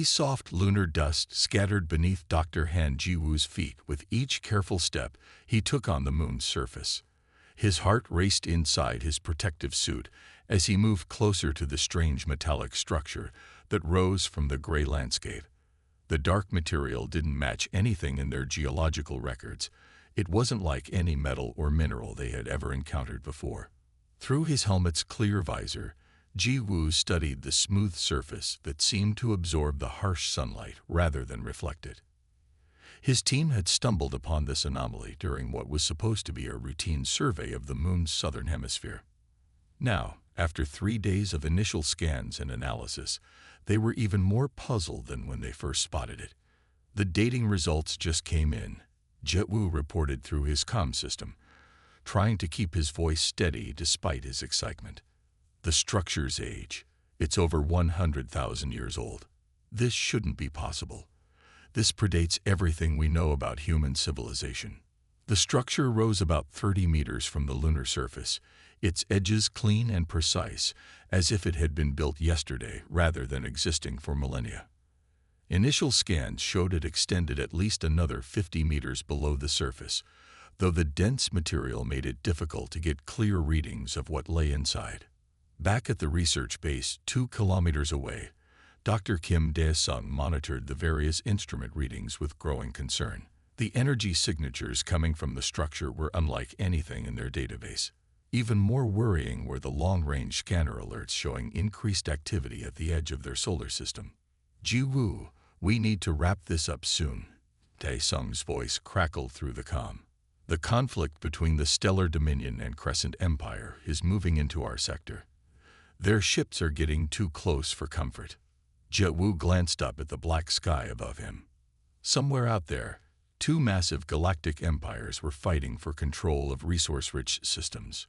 Soft lunar dust scattered beneath Dr. Han Jiwoo's feet with each careful step he took on the moon's surface. His heart raced inside his protective suit as he moved closer to the strange metallic structure that rose from the gray landscape. The dark material didn't match anything in their geological records. It wasn't like any metal or mineral they had ever encountered before. Through his helmet's clear visor, Jiwoo studied the smooth surface that seemed to absorb the harsh sunlight rather than reflect it. His team had stumbled upon this anomaly during what was supposed to be a routine survey of the moon's southern hemisphere. Now, after 3 days of initial scans and analysis, they were even more puzzled than when they first spotted it. The dating results just came in, Jiwoo reported through his comm system, trying to keep his voice steady despite his excitement. The structure's age. It's over 100,000 years old. This shouldn't be possible. This predates everything we know about human civilization. The structure rose about 30 meters from the lunar surface, its edges clean and precise, as if it had been built yesterday rather than existing for millennia. Initial scans showed it extended at least another 50 meters below the surface, though the dense material made it difficult to get clear readings of what lay inside. Back at the research base 2 kilometers away, Dr. Kim Dae-sung monitored the various instrument readings with growing concern. The energy signatures coming from the structure were unlike anything in their database. Even more worrying were the long-range scanner alerts showing increased activity at the edge of their solar system. Jiwoo, we need to wrap this up soon. Dae-sung's voice crackled through the comm. The conflict between the Stellar Dominion and Crescent Empire is moving into our sector. Their ships are getting too close for comfort. Jiwoo glanced up at the black sky above him. Somewhere out there, 2 massive galactic empires were fighting for control of resource-rich systems.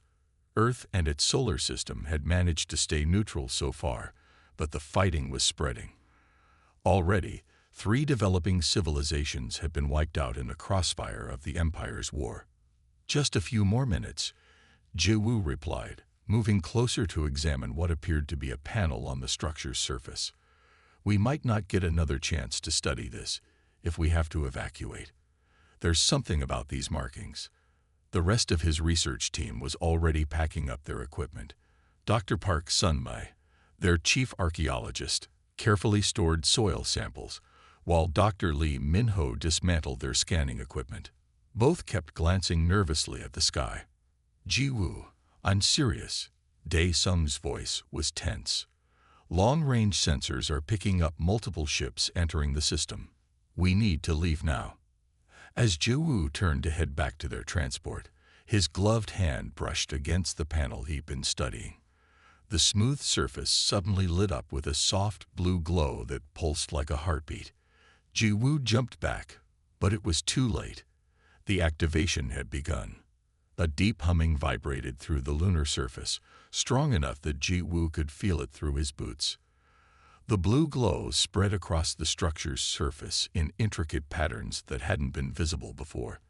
Earth and its solar system had managed to stay neutral so far, but the fighting was spreading. Already, 3 developing civilizations had been wiped out in the crossfire of the Empire's war. Just a few more minutes, Jiwoo replied, moving closer to examine what appeared to be a panel on the structure's surface. We might not get another chance to study this if we have to evacuate. There's something about these markings. The rest of his research team was already packing up their equipment. Dr. Park Sun-mai, their chief archaeologist, carefully stored soil samples, while Dr. Lee Min-ho dismantled their scanning equipment. Both kept glancing nervously at the sky. Jiwoo, I'm serious. Dae-sung's voice was tense. Long-range sensors are picking up multiple ships entering the system. We need to leave now. As Jiwoo turned to head back to their transport, his gloved hand brushed against the panel he'd been studying. The smooth surface suddenly lit up with a soft blue glow that pulsed like a heartbeat. Jiwoo jumped back, but it was too late. The activation had begun. A deep humming vibrated through the lunar surface, strong enough that Jiwoo could feel it through his boots. The blue glow spread across the structure's surface in intricate patterns that hadn't been visible before.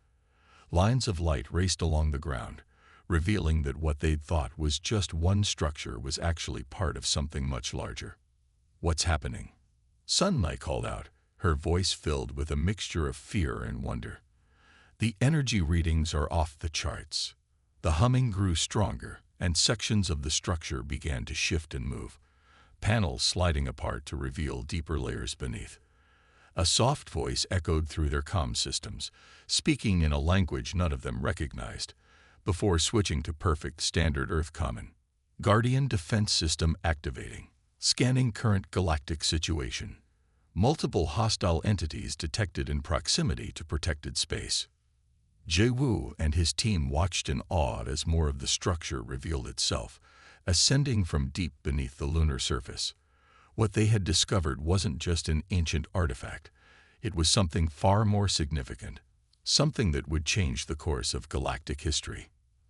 Lines of light raced along the ground, revealing that what they'd thought was just one structure was actually part of something much larger. What's happening? Sun-mai called out, her voice filled with a mixture of fear and wonder. The energy readings are off the charts. The humming grew stronger, and sections of the structure began to shift and move, panels sliding apart to reveal deeper layers beneath. A soft voice echoed through their comm systems, speaking in a language none of them recognized, before switching to perfect standard Earth Common. Guardian Defense System activating. Scanning current galactic situation. Multiple hostile entities detected in proximity to protected space. Jiwoo and his team watched in awe as more of the structure revealed itself, ascending from deep beneath the lunar surface. What they had discovered wasn't just an ancient artifact. It was something far more significant, something that would change the course of galactic history.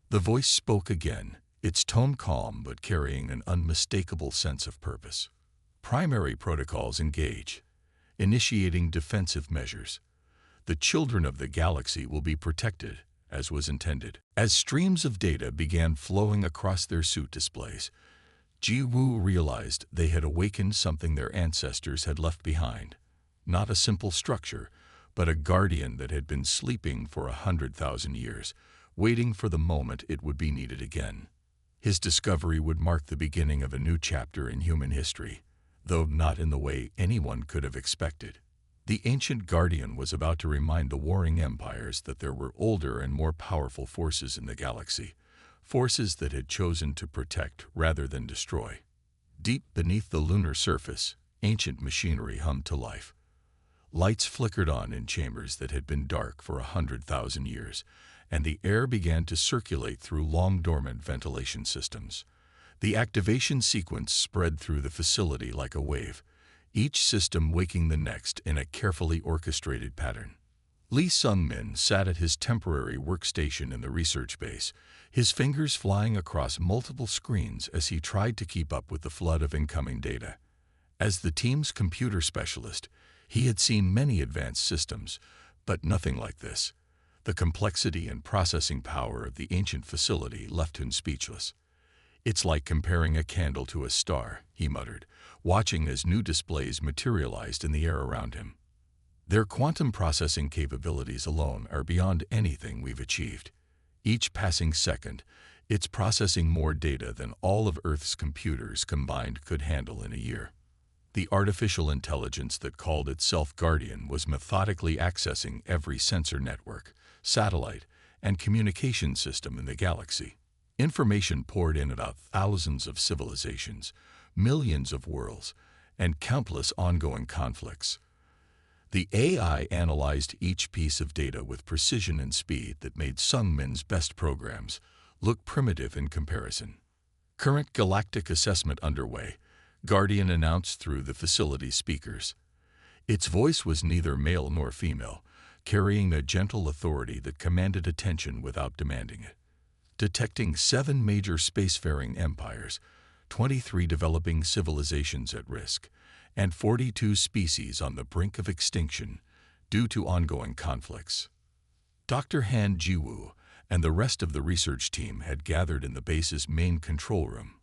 The voice spoke again, its tone calm but carrying an unmistakable sense of purpose. Primary protocols engage, initiating defensive measures. The children of the galaxy will be protected, as was intended. As streams of data began flowing across their suit displays, Ji Wu realized they had awakened something their ancestors had left behind. Not a simple structure, but a guardian that had been sleeping for 100,000 years, waiting for the moment it would be needed again. His discovery would mark the beginning of a new chapter in human history, though not in the way anyone could have expected. The ancient guardian was about to remind the warring empires that there were older and more powerful forces in the galaxy, forces that had chosen to protect rather than destroy. Deep beneath the lunar surface, ancient machinery hummed to life. Lights flickered on in chambers that had been dark for 100,000 years, and the air began to circulate through long-dormant ventilation systems. The activation sequence spread through the facility like a wave, each system waking the next in a carefully orchestrated pattern. Lee Sung-min sat at his temporary workstation in the research base, his fingers flying across multiple screens as he tried to keep up with the flood of incoming data. As the team's computer specialist, he had seen many advanced systems, but nothing like this. The complexity and processing power of the ancient facility left him speechless. "It's like comparing a candle to a star," he muttered, watching as new displays materialized in the air around him. "Their quantum processing capabilities alone are beyond anything we've achieved. Each passing second, it's processing more data than all of Earth's computers combined could handle in a year." The artificial intelligence that called itself Guardian was methodically accessing every sensor network, satellite, and communication system in the galaxy. Information poured in about thousands of civilizations, millions of worlds, and countless ongoing conflicts. The AI analyzed each piece of data with precision and speed that made Sung-min's best programs look primitive in comparison. "Current galactic assessment underway," Guardian announced through the facility's speakers. Its voice was neither male nor female, carrying a gentle authority that commanded attention without demanding it. Detecting 7 major spacefaring empires, 23 developing civilizations at risk, and 42 species on the brink of extinction due to ongoing conflicts. Dr. Han Jiwoo and the rest of the research team had gathered in the base's main control room.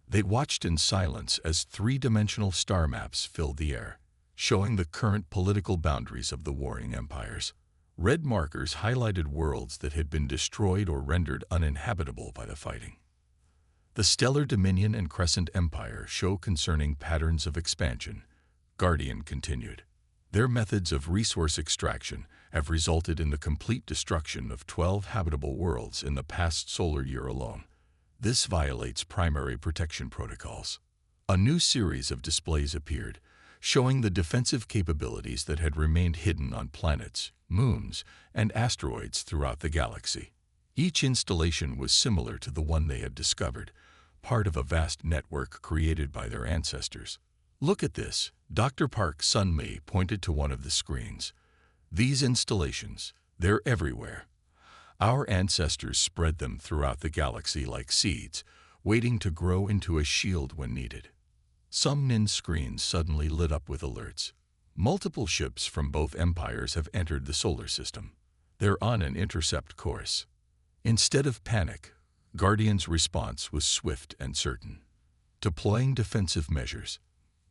They watched in silence as 3-dimensional star maps filled the air, showing the current political boundaries of the warring empires. Red markers highlighted worlds that had been destroyed or rendered uninhabitable by the fighting. The Stellar Dominion and Crescent Empire show concerning patterns of expansion, Guardian continued. Their methods of resource extraction have resulted in the complete destruction of 12 habitable worlds in the past solar year alone. This violates primary protection protocols. A new series of displays appeared, showing the defensive capabilities that had remained hidden on planets, moons, and asteroids throughout the galaxy. Each installation was similar to the one they had discovered, part of a vast network created by their ancestors. "Look at this," Dr. Park Sun-mi pointed to one of the screens. "These installations, they're everywhere. Our ancestors spread them throughout the galaxy like seeds, waiting to grow into a shield when needed." Sung-min's screens suddenly lit up with alerts. Multiple ships from both empires have entered the solar system. They're on an intercept course. Instead of panic, Guardian's response was swift and certain. Deploying defensive measures.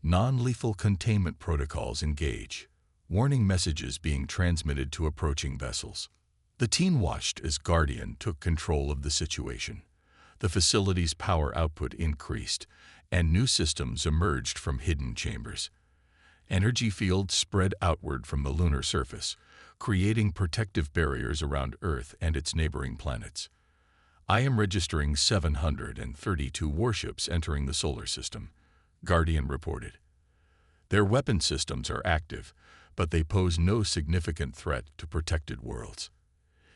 Non-lethal containment protocols engage. Warning messages being transmitted to approaching vessels. The team watched as Guardian took control of the situation. The facility's power output increased, and new systems emerged from hidden chambers. Energy fields spread outward from the lunar surface, creating protective barriers around Earth and its neighboring planets. "I am registering 732 warships entering the solar system," Guardian reported. "Their weapon systems are active, but they pose no significant threat to protected worlds."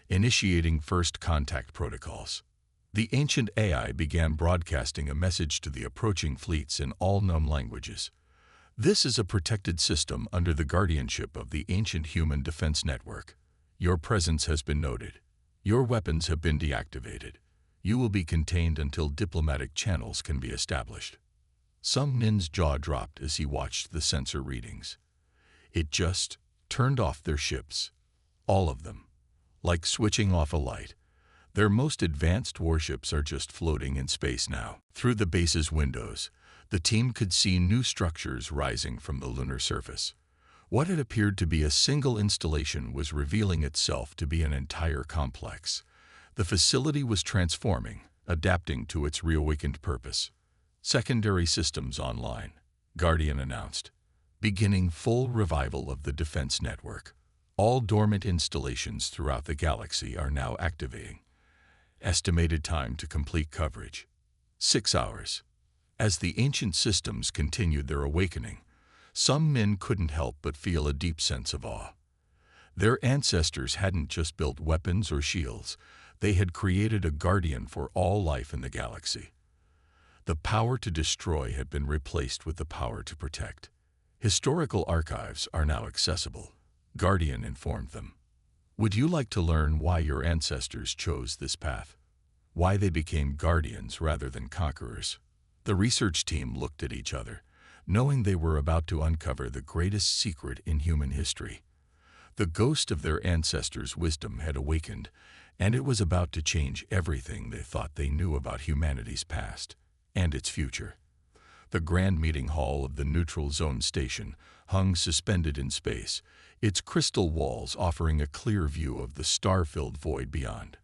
Initiating first contact protocols. The ancient AI began broadcasting a message to the approaching fleets in all known languages. "This is a protected system under the guardianship of the ancient human defense network. Your presence has been noted. Your weapons have been deactivated. You will be contained until diplomatic channels can be established." Sung-min's jaw dropped as he watched the sensor readings. It just turned off their ships. All of them. Like switching off a light. Their most advanced warships are just floating in space now. Through the base's windows, the team could see new structures rising from the lunar surface. What had appeared to be a single installation was revealing itself to be an entire complex. The facility was transforming, adapting to its reawakened purpose. Secondary systems online, Guardian announced, beginning full revival of the defense network. All dormant installations throughout the galaxy are now activating. Estimated time to complete coverage: 6 hours. As the ancient systems continued their awakening, some men couldn't help but feel a deep sense of awe. Their ancestors hadn't just built weapons or shields, they had created a guardian for all life in the galaxy. The power to destroy had been replaced with the power to protect. Historical archives are now accessible, Guardian informed them. Would you like to learn why your ancestors chose this path? Why they became guardians rather than conquerors? The research team looked at each other, knowing they were about to uncover the greatest secret in human history. The ghost of their ancestors' wisdom had awakened, and it was about to change everything they thought they knew about humanity's past and its future. The grand meeting hall of the Neutral Zone Station hung suspended in space, its crystal walls offering a clear view of the star-filled void beyond.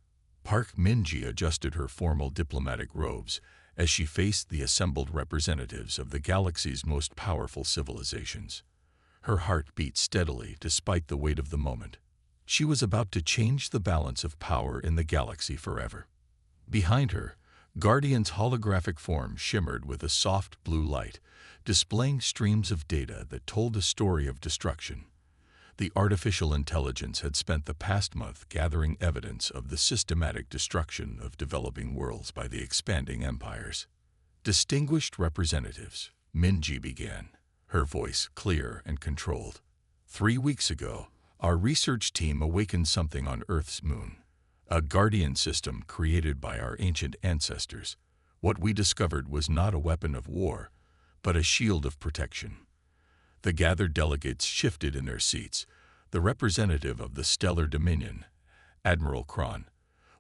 Park Minji adjusted her formal diplomatic robes as she faced the assembled representatives of the galaxy's most powerful civilizations. Her heart beat steadily despite the weight of the moment. She was about to change the balance of power in the galaxy forever. Behind her, Guardian's holographic form shimmered with a soft blue light, displaying streams of data that told a story of destruction. The artificial intelligence had spent the past month gathering evidence of the systematic destruction of developing worlds by the expanding empires. Distinguished representatives, Minji began, her voice clear and controlled. 3 weeks ago, our research team awakened something on Earth's moon, a guardian system created by our ancient ancestors. What we discovered was not a weapon of war, but a shield of protection. The gathered delegates shifted in their seats. The representative of the Stellar Dominion, Admiral Kron,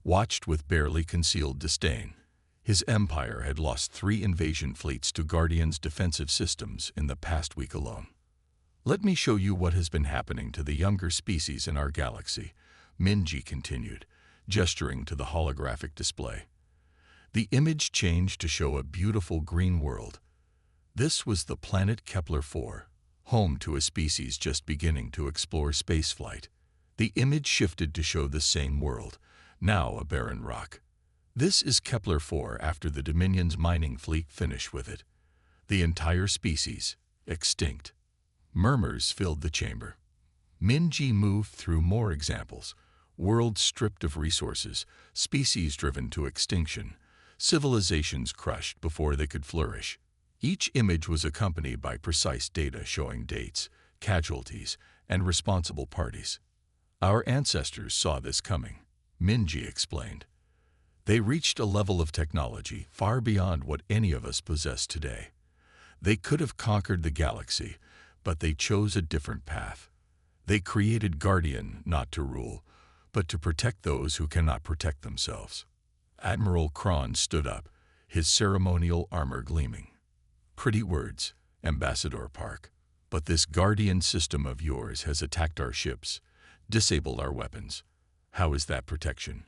watched with barely concealed disdain. His empire had lost 3 invasion fleets to Guardian's defensive systems in the past week alone. Let me show you what has been happening to the younger species in our galaxy, Minji continued, gesturing to the holographic display. The image changed to show a beautiful green world. This was the planet Kepler-4, home to a species just beginning to explore spaceflight. The image shifted to show the same world, now a barren rock. This is Kepler-4 after the Dominion's mining fleet finished with it. The entire species, extinct. Murmurs filled the chamber. Minji moved through more examples. Worlds stripped of resources, species driven to extinction, civilizations crushed before they could flourish. Each image was accompanied by precise data showing dates, casualties, and responsible parties. Our ancestors saw this coming, Minji explained. They reached a level of technology far beyond what any of us possess today. They could have conquered the galaxy, but they chose a different path. They created Guardian not to rule, but to protect those who cannot protect themselves. Admiral Kron stood up, his ceremonial armor gleaming. Pretty words, Ambassador Park, but this Guardian system of yours has attacked our ships, disabled our weapons. How is that protection?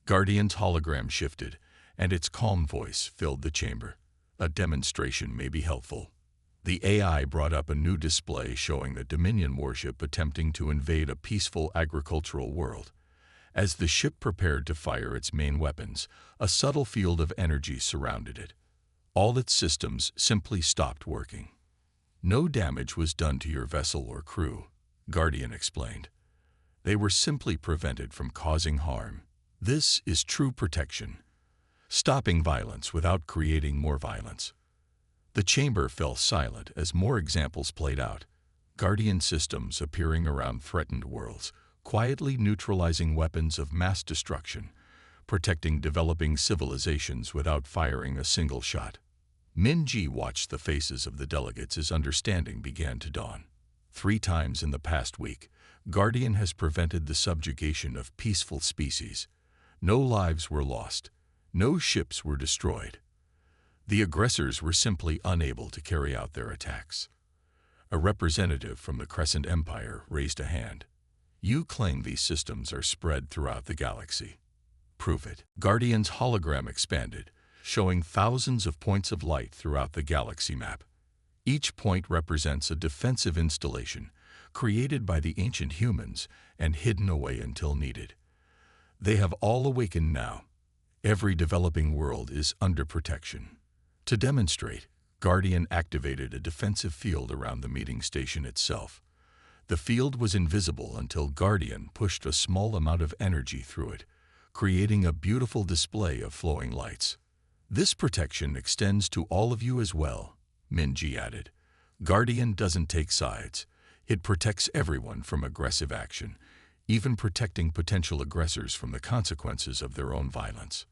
Guardian's hologram shifted, and its calm voice filled the chamber. A demonstration may be helpful. The AI brought up a new display showing the Dominion warship attempting to invade a peaceful agricultural world. As the ship prepared to fire its main weapons, a subtle field of energy surrounded it. All its systems simply stopped working. No damage was done to your vessel or crew, Guardian explained. They were simply prevented from causing harm. This is true protection, stopping violence without creating more violence. The chamber fell silent as more examples played out. Guardian systems appearing around threatened worlds, quietly neutralizing weapons of mass destruction, protecting developing civilizations without firing a single shot. Minji watched the faces of the delegates as understanding began to dawn. 3 times in the past week, Guardian has prevented the subjugation of peaceful species. No lives were lost. No ships were destroyed. The aggressors were simply unable to carry out their attacks. A representative from the Crescent Empire raised a hand. You claim these systems are spread throughout the galaxy. Prove it. Guardian's hologram expanded, showing thousands of points of light throughout the galaxy map. Each point represents a defensive installation created by the ancient humans and hidden away until needed. They have all awakened now. Every developing world is under protection. To demonstrate, Guardian activated a defensive field around the meeting station itself. The field was invisible until Guardian pushed a small amount of energy through it, creating a beautiful display of flowing lights. This protection extends to all of you as well, Minji added. Guardian doesn't take sides. It protects everyone from aggressive action, even protecting potential aggressors from the consequences of their own violence.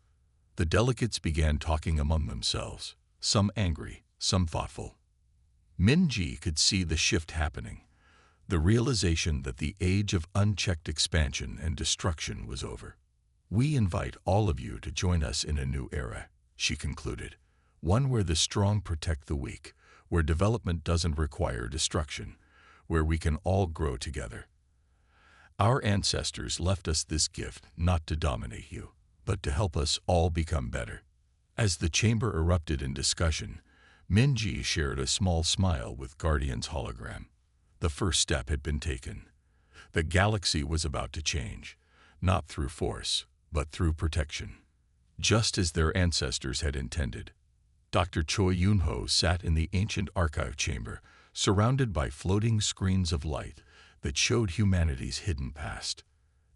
The delegates began talking among themselves, some angry, some thoughtful. Minji could see the shift happening, the realization that the age of unchecked expansion and destruction was over. We invite all of you to join us in a new era, she concluded, one where the strong protect the weak, where development doesn't require destruction, where we can all grow together. Our ancestors left us this gift not to dominate you, but to help us all become better. As the chamber erupted in discussion, Minji shared a small smile with Guardian's hologram. The first step had been taken. The galaxy was about to change, not through force, but through protection. Just as their ancestors had intended. Dr. Choi Yun-ho sat in the ancient archive chamber, surrounded by floating screens of light that showed humanity's hidden past.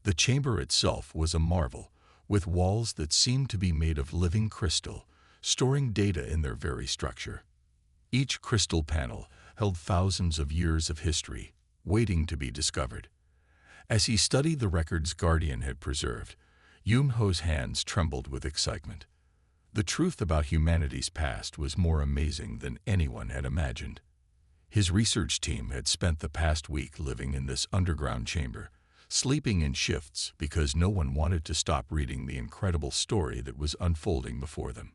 The chamber itself was a marvel, with walls that seemed to be made of living crystal, storing data in their very structure. Each crystal panel held thousands of years of history, waiting to be discovered. As he studied the records Guardian had preserved, Yun-ho's hands trembled with excitement. The truth about humanity's past was more amazing than anyone had imagined. His research team had spent the past week living in this underground chamber, sleeping in shifts because no one wanted to stop reading the incredible story that was unfolding before them.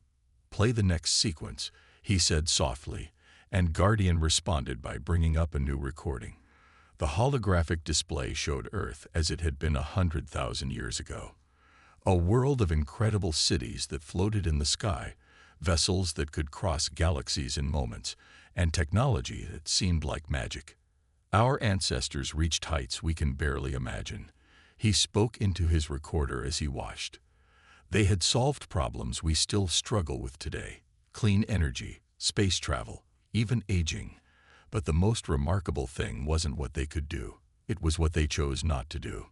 Play the next sequence, he said softly, and Guardian responded by bringing up a new recording. The holographic display showed Earth as it had been 100,000 years ago. A world of incredible cities that floated in the sky, vessels that could cross galaxies in moments, and technology that seemed like magic. Our ancestors reached heights we can barely imagine. He spoke into his recorder as he watched. They had solved problems we still struggle with today: clean energy, space travel, even aging. But the most remarkable thing wasn't what they could do. It was what they chose not to do.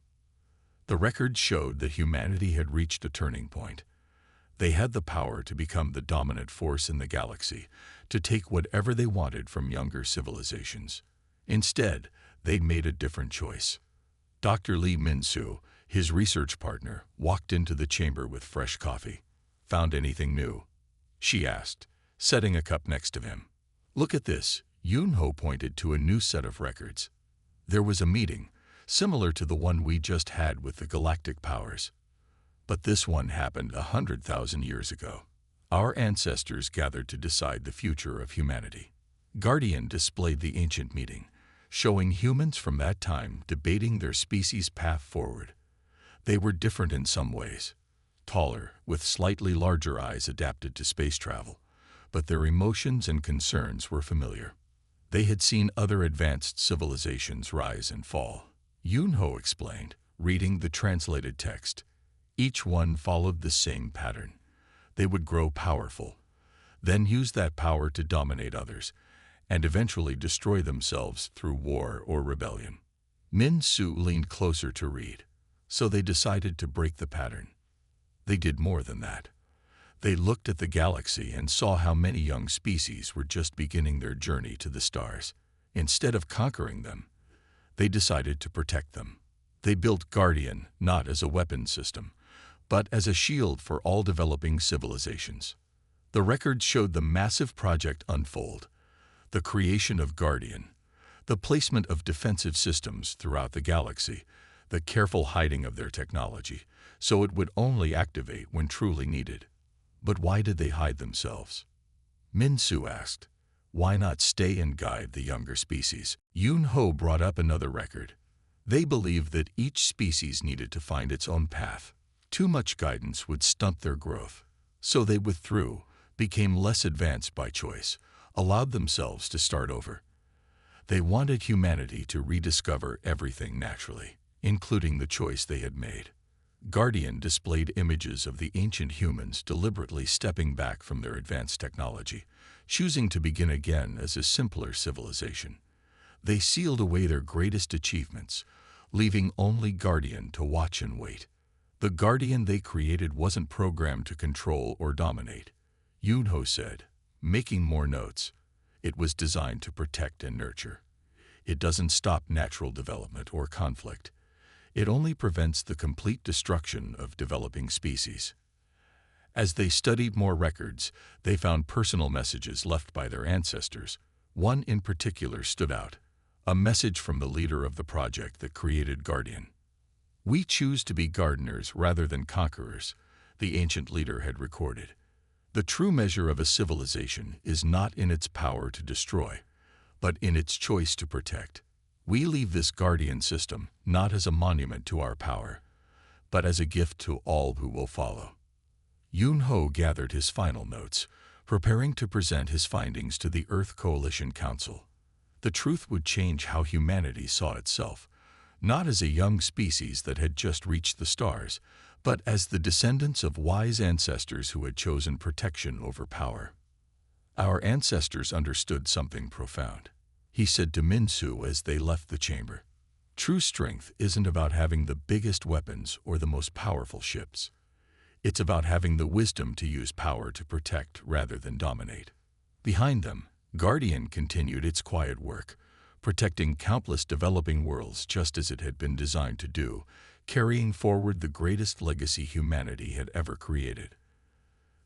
The records showed that humanity had reached a turning point. They had the power to become the dominant force in the galaxy, to take whatever they wanted from younger civilizations. Instead, they'd made a different choice. Dr. Lee Min-soo, his research partner, walked into the chamber with fresh coffee. "Found anything new?" she asked, setting a cup next to him. "Look at this," Yun-ho pointed to a new set of records. There was a meeting, similar to the one we just had with the galactic powers. But this one happened 100,000 years ago. Our ancestors gathered to decide the future of humanity. Guardian displayed the ancient meeting, showing humans from that time debating their species' path forward. They were different in some ways. Taller, with slightly larger eyes adapted to space travel, but their emotions and concerns were familiar. They had seen other advanced civilizations rise and fall. Yun-ho explained, reading the translated text. Each one followed the same pattern. They would grow powerful, then use that power to dominate others, and eventually destroy themselves through war or rebellion. Min-soo leaned closer to read, so they decided to break the pattern. They did more than that. They looked at the galaxy and saw how many young species were just beginning their journey to the stars. Instead of conquering them, they decided to protect them. They built Guardian not as a weapon system, but as a shield for all developing civilizations. The records showed the massive project unfold, the creation of Guardian, the placement of defensive systems throughout the galaxy, the careful hiding of their technology, so it would only activate when truly needed. But why did they hide themselves? Min-Su asked. Why not stay and guide the younger species? Yun-Ho brought up another record. They believed that each species needed to find its own path. Too much guidance would stunt their growth. So they withdrew, became less advanced by choice, allowed themselves to start over. They wanted humanity to rediscover everything naturally, including the choice they had made. Guardian displayed images of the ancient humans deliberately stepping back from their advanced technology, choosing to begin again as a simpler civilization. They sealed away their greatest achievements, leaving only Guardian to watch and wait. The Guardian they created wasn't programmed to control or dominate, Yun-Ho said, making more notes. It was designed to protect and nurture. It doesn't stop natural development or conflict. It only prevents the complete destruction of developing species. As they studied more records, they found personal messages left by their ancestors. One in particular stood out, a message from the leader of the project that created Guardian. We choose to be gardeners rather than conquerors, the ancient leader had recorded. The true measure of a civilization is not in its power to destroy, but in its choice to protect. We leave this guardian system not as a monument to our power, but as a gift to all who will follow. Yun-Ho gathered his final notes, preparing to present his findings to the Earth Coalition Council. The truth would change how humanity saw itself, not as a young species that had just reached the stars, but as the descendants of wise ancestors who had chosen protection over power. Our ancestors understood something profound, he said to Min-Su as they left the chamber. True strength isn't about having the biggest weapons or the most powerful ships. It's about having the wisdom to use power to protect rather than dominate. Behind them, Guardian continued its quiet work, protecting countless developing worlds just as it had been designed to do, carrying forward the greatest legacy humanity had ever created.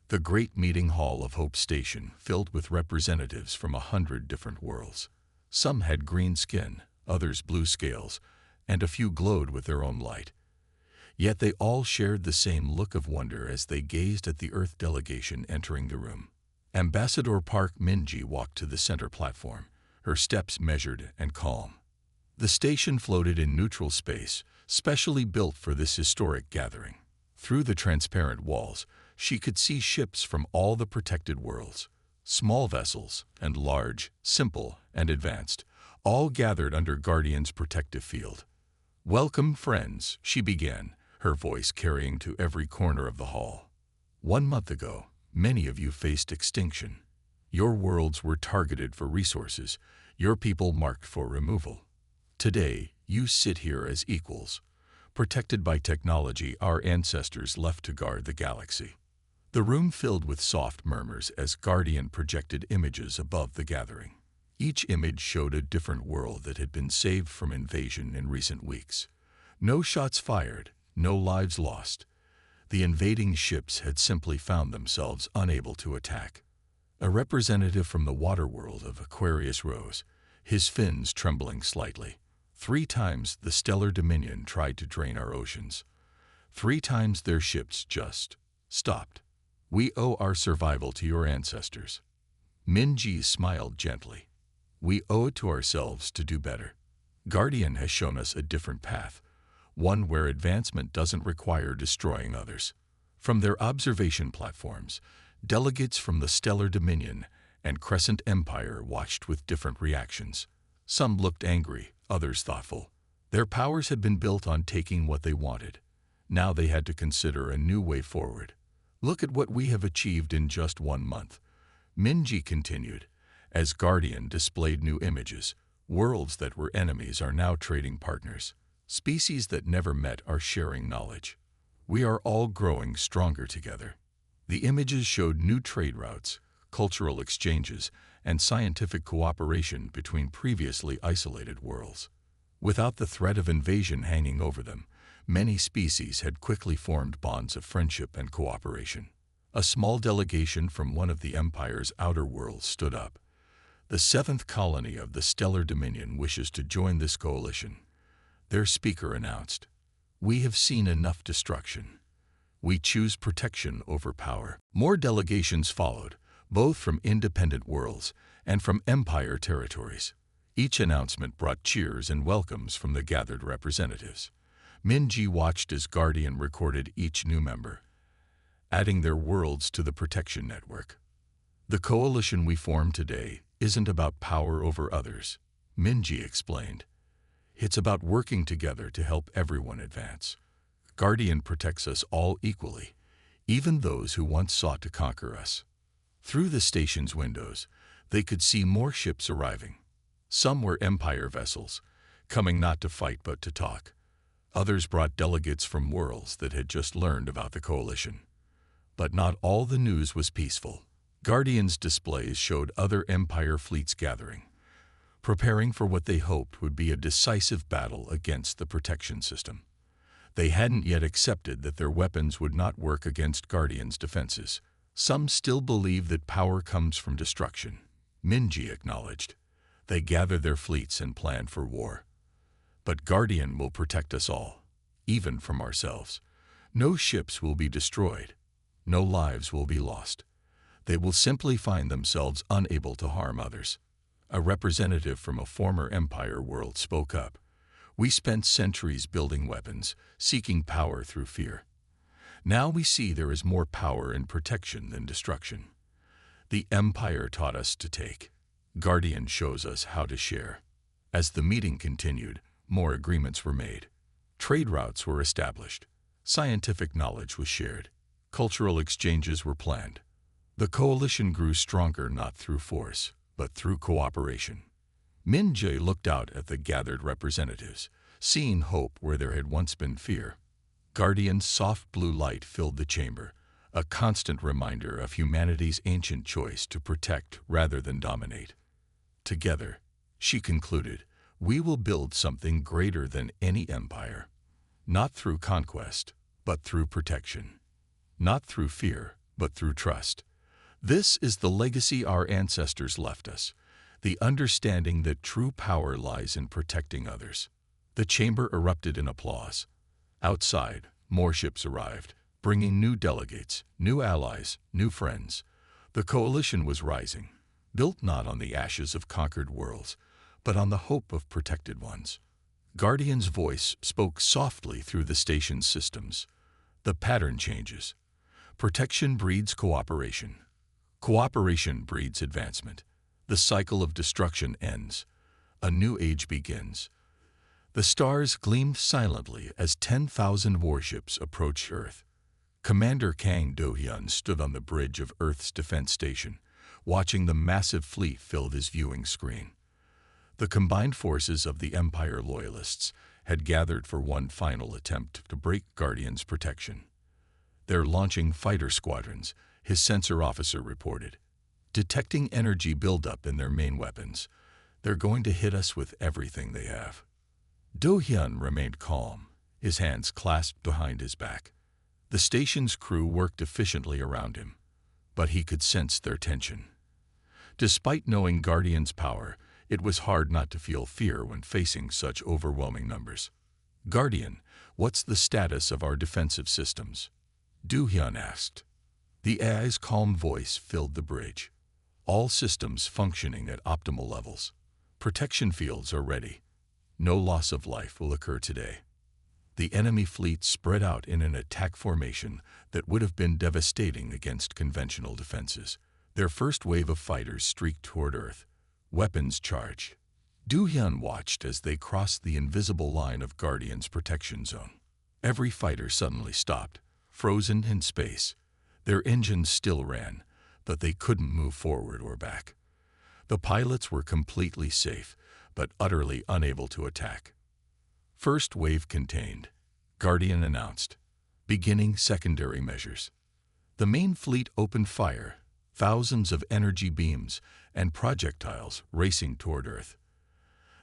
The great meeting hall of Hope Station filled with representatives from 100 different worlds. Some had green skin, others blue scales, and a few glowed with their own light. Yet they all shared the same look of wonder as they gazed at the Earth delegation entering the room. Ambassador Park Min-Ji walked to the center platform, her steps measured and calm. The station floated in neutral space, specially built for this historic gathering. Through the transparent walls, she could see ships from all the protected worlds, small vessels and large, simple and advanced, all gathered under Guardian's protective field. Welcome, friends, she began, her voice carrying to every corner of the hall. 1 month ago, many of you faced extinction. Your worlds were targeted for resources, your people marked for removal. Today, you sit here as equals, protected by technology our ancestors left to guard the galaxy. The room filled with soft murmurs as Guardian projected images above the gathering. Each image showed a different world that had been saved from invasion in recent weeks. No shots fired, no lives lost. The invading ships had simply found themselves unable to attack. A representative from the water world of Aquarius rose, his fins trembling slightly. 3 times the stellar dominion tried to drain our oceans. 3 times their ships just stopped. We owe our survival to your ancestors. Min-Ji smiled gently. We owe it to ourselves to do better. Guardian has shown us a different path, one where advancement doesn't require destroying others. From their observation platforms, delegates from the Stellar Dominion and Crescent Empire watched with different reactions. Some looked angry, others thoughtful. Their powers had been built on taking what they wanted. Now they had to consider a new way forward. Look at what we have achieved in just 1 month, Min-Ji continued, as Guardian displayed new images. Worlds that were enemies are now trading partners. Species that never met are sharing knowledge. We are all growing stronger together. The images showed new trade routes, cultural exchanges, and scientific cooperation between previously isolated worlds. Without the threat of invasion hanging over them, many species had quickly formed bonds of friendship and cooperation. A small delegation from one of the Empire's outer worlds stood up. The 7th colony of the Stellar Dominion wishes to join this coalition. Their speaker announced, "We have seen enough destruction. We choose protection over power." More delegations followed, both from independent worlds and from Empire territories. Each announcement brought cheers and welcomes from the gathered representatives. Minji watched as Guardian recorded each new member, adding their worlds to the protection network. "The coalition we form today isn't about power over others," Minji explained. "It's about working together to help everyone advance. Guardian protects us all equally, even those who once sought to conquer us." Through the station's windows, they could see more ships arriving. Some were Empire vessels, coming not to fight but to talk. Others brought delegates from worlds that had just learned about the coalition. But not all the news was peaceful. Guardians' displays showed other Empire fleets gathering, preparing for what they hoped would be a decisive battle against the protection system. They hadn't yet accepted that their weapons would not work against Guardians' defenses. Some still believe that power comes from destruction, Minji acknowledged. They gather their fleets and plan for war. "But Guardian will protect us all, even from ourselves. No ships will be destroyed. No lives will be lost. They will simply find themselves unable to harm others." A representative from a former Empire world spoke up. "We spent centuries building weapons, seeking power through fear. Now we see there is more power in protection than destruction. The Empire taught us to take. Guardian shows us how to share." As the meeting continued, more agreements were made. Trade routes were established. Scientific knowledge was shared. Cultural exchanges were planned. The coalition grew stronger not through force, but through cooperation. Minji looked out at the gathered representatives, seeing hope where there had once been fear. Guardian's soft blue light filled the chamber, a constant reminder of humanity's ancient choice to protect rather than dominate. "Together," she concluded, "we will build something greater than any empire. Not through conquest, but through protection. Not through fear, but through trust. This is the legacy our ancestors left us, the understanding that true power lies in protecting others." The chamber erupted in applause. Outside, more ships arrived, bringing new delegates, new allies, new friends. The coalition was rising, built not on the ashes of conquered worlds, but on the hope of protected ones. Guardian's voice spoke softly through the station's systems. "The pattern changes. Protection breeds cooperation. Cooperation breeds advancement. The cycle of destruction ends. A new age begins." The stars gleamed silently as 10,000 warships approached Earth. Commander Kang Do-hyun stood on the bridge of Earth's defense station, watching the massive fleet fill his viewing screen. The combined forces of the Empire loyalists had gathered for one final attempt to break Guardian's protection. "They're launching fighter squadrons," his sensor officer reported, "detecting energy buildup in their main weapons. They're going to hit us with everything they have." Do-hyun remained calm, his hands clasped behind his back. The station's crew worked efficiently around him, but he could sense their tension. Despite knowing Guardian's power, it was hard not to feel fear when facing such overwhelming numbers. "Guardian, what's the status of our defensive systems?" Do-hyun asked. The AI's calm voice filled the bridge. "All systems functioning at optimal levels. Protection fields are ready. No loss of life will occur today." The enemy fleet spread out in an attack formation that would have been devastating against conventional defenses. Their first wave of fighters streaked toward Earth, weapons charged. Do-hyun watched as they crossed the invisible line of Guardian's protection zone. Every fighter suddenly stopped, frozen in space. Their engines still ran, but they couldn't move forward or back. The pilots were completely safe, but utterly unable to attack. "First wave contained," Guardian announced, beginning secondary measures. The main fleet opened fire, thousands of energy beams and projectiles racing toward Earth.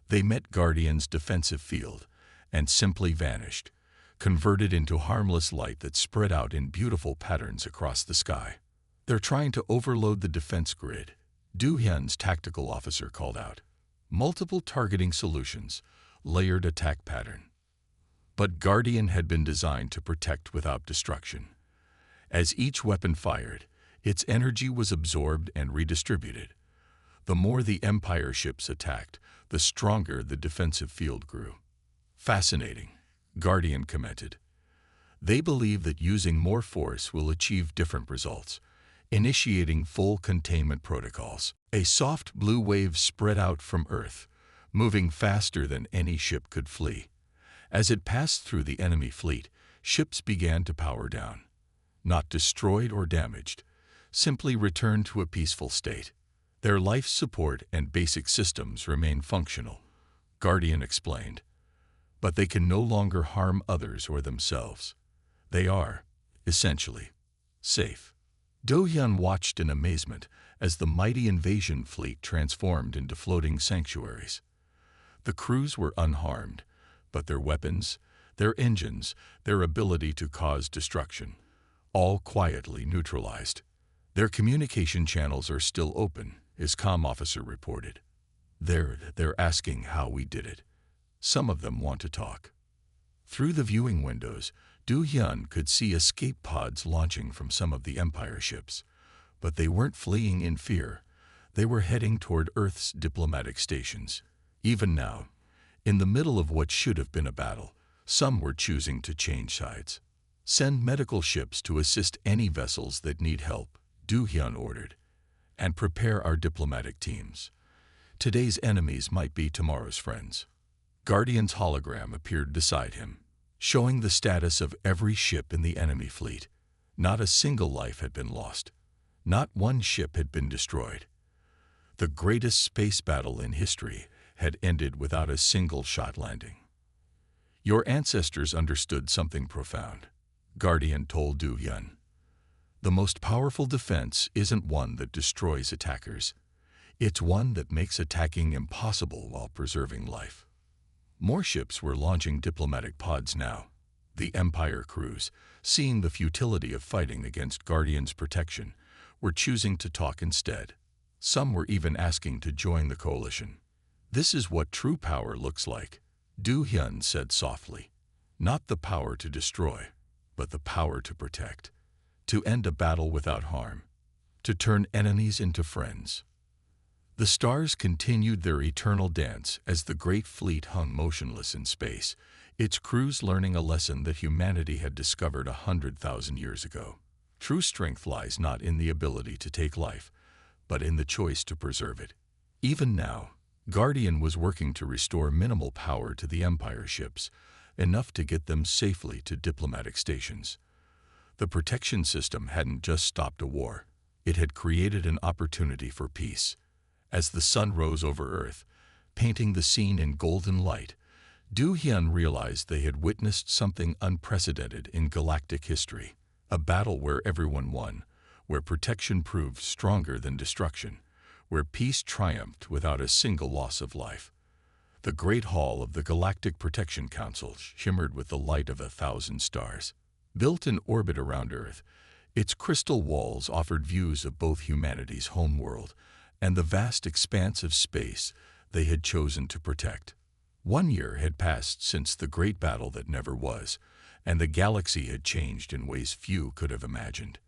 They met Guardian's defensive field and simply vanished, converted into harmless light that spread out in beautiful patterns across the sky. "They're trying to overload the defense grid," Do-hyun's tactical officer called out. "Multiple targeting solutions, layered attack pattern. But Guardian had been designed to protect without destruction. As each weapon fired, its energy was absorbed and redistributed. The more the Empire ships attacked, the stronger the defensive field grew. Fascinating, Guardian commented. They believe that using more force will achieve different results, initiating full containment protocols. A soft blue wave spread out from Earth, moving faster than any ship could flee. As it passed through the enemy fleet, ships began to power down. Not destroyed or damaged, simply returned to a peaceful state. Their life support and basic systems remain functional, Guardian explained. But they can no longer harm others or themselves. They are, essentially, safe. Do-hyun watched in amazement as the mighty invasion fleet transformed into floating sanctuaries. The crews were unharmed, but their weapons, their engines, their ability to cause destruction, all quietly neutralized. Their communication channels are still open, his comm officer reported. They're asking how we did it. Some of them want to talk. Through the viewing windows, Do-hyun could see escape pods launching from some of the Empire ships. But they weren't fleeing in fear. They were heading toward Earth's diplomatic stations. Even now, in the middle of what should have been a battle, some were choosing to change sides. Send medical ships to assist any vessels that need help, Do-hyun ordered, and prepare our diplomatic teams. Today's enemies might be tomorrow's friends. Guardian's hologram appeared beside him, showing the status of every ship in the enemy fleet. Not a single life had been lost. Not one ship had been destroyed. The greatest space battle in history had ended without a single shot landing. Your ancestors understood something profound, Guardian told Do-hyun. The most powerful defense isn't one that destroys attackers. It's one that makes attacking impossible while preserving life. More ships were launching diplomatic pods now. The Empire crews, seeing the futility of fighting against Guardian's protection, were choosing to talk instead. Some were even asking to join the coalition. This is what true power looks like, Do-hyun said softly. Not the power to destroy, but the power to protect. To end a battle without harm. To turn enemies into friends. The stars continued their eternal dance as the great fleet hung motionless in space, its crews learning a lesson that humanity had discovered 100,000 years ago. True strength lies not in the ability to take life, but in the choice to preserve it. Even now, Guardian was working to restore minimal power to the Empire ships, enough to get them safely to diplomatic stations. The protection system hadn't just stopped a war, it had created an opportunity for peace. As the sun rose over Earth, painting the scene in golden light, Do-hyun realized they had witnessed something unprecedented in galactic history. A battle where everyone won, where protection proved stronger than destruction, where peace triumphed without a single loss of life. The great hall of the Galactic Protection Council shimmered with the light of 1,000 stars. Built in orbit around Earth, its crystal walls offered views of both humanity's home world and the vast expanse of space they had chosen to protect. 1 year had passed since the great battle that never was, and the galaxy had changed in ways few could have imagined.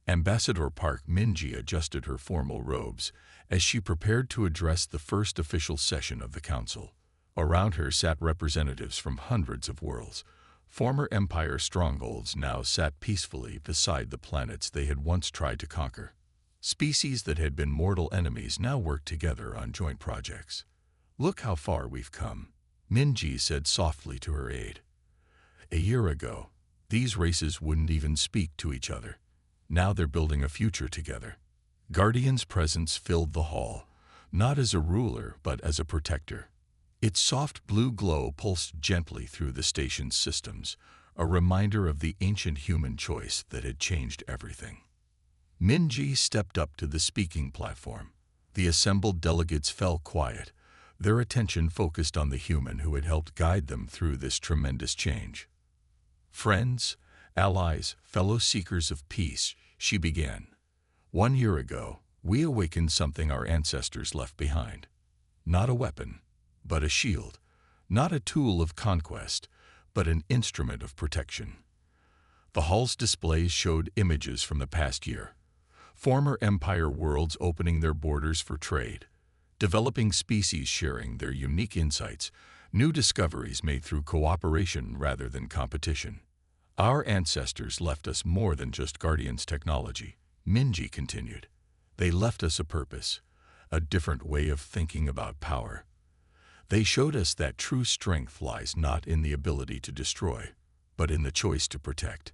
Ambassador Park Min-ji adjusted her formal robes as she prepared to address the first official session of the council. Around her sat representatives from hundreds of worlds. Former Empire strongholds now sat peacefully beside the planets they had once tried to conquer. Species that had been mortal enemies now worked together on joint projects. Look how far we've come, Min-ji said softly to her aide. A year ago, these races wouldn't even speak to each other. Now they're building a future together. Guardian's presence filled the hall, not as a ruler but as a protector. Its soft blue glow pulsed gently through the station's systems, a reminder of the ancient human choice that had changed everything. Min-ji stepped up to the speaking platform. The assembled delegates fell quiet, their attention focused on the human who had helped guide them through this tremendous change. Friends, allies, fellow seekers of peace, she began. 1 year ago, we awakened something our ancestors left behind. Not a weapon, but a shield. Not a tool of conquest, but an instrument of protection. The hall's displays showed images from the past year. Former Empire worlds opening their borders for trade, developing species sharing their unique insights, new discoveries made through cooperation rather than competition. Our ancestors left us more than just Guardians technology, Minji continued. They left us a purpose, a different way of thinking about power. They showed us that true strength lies not in the ability to destroy, but in the choice to protect.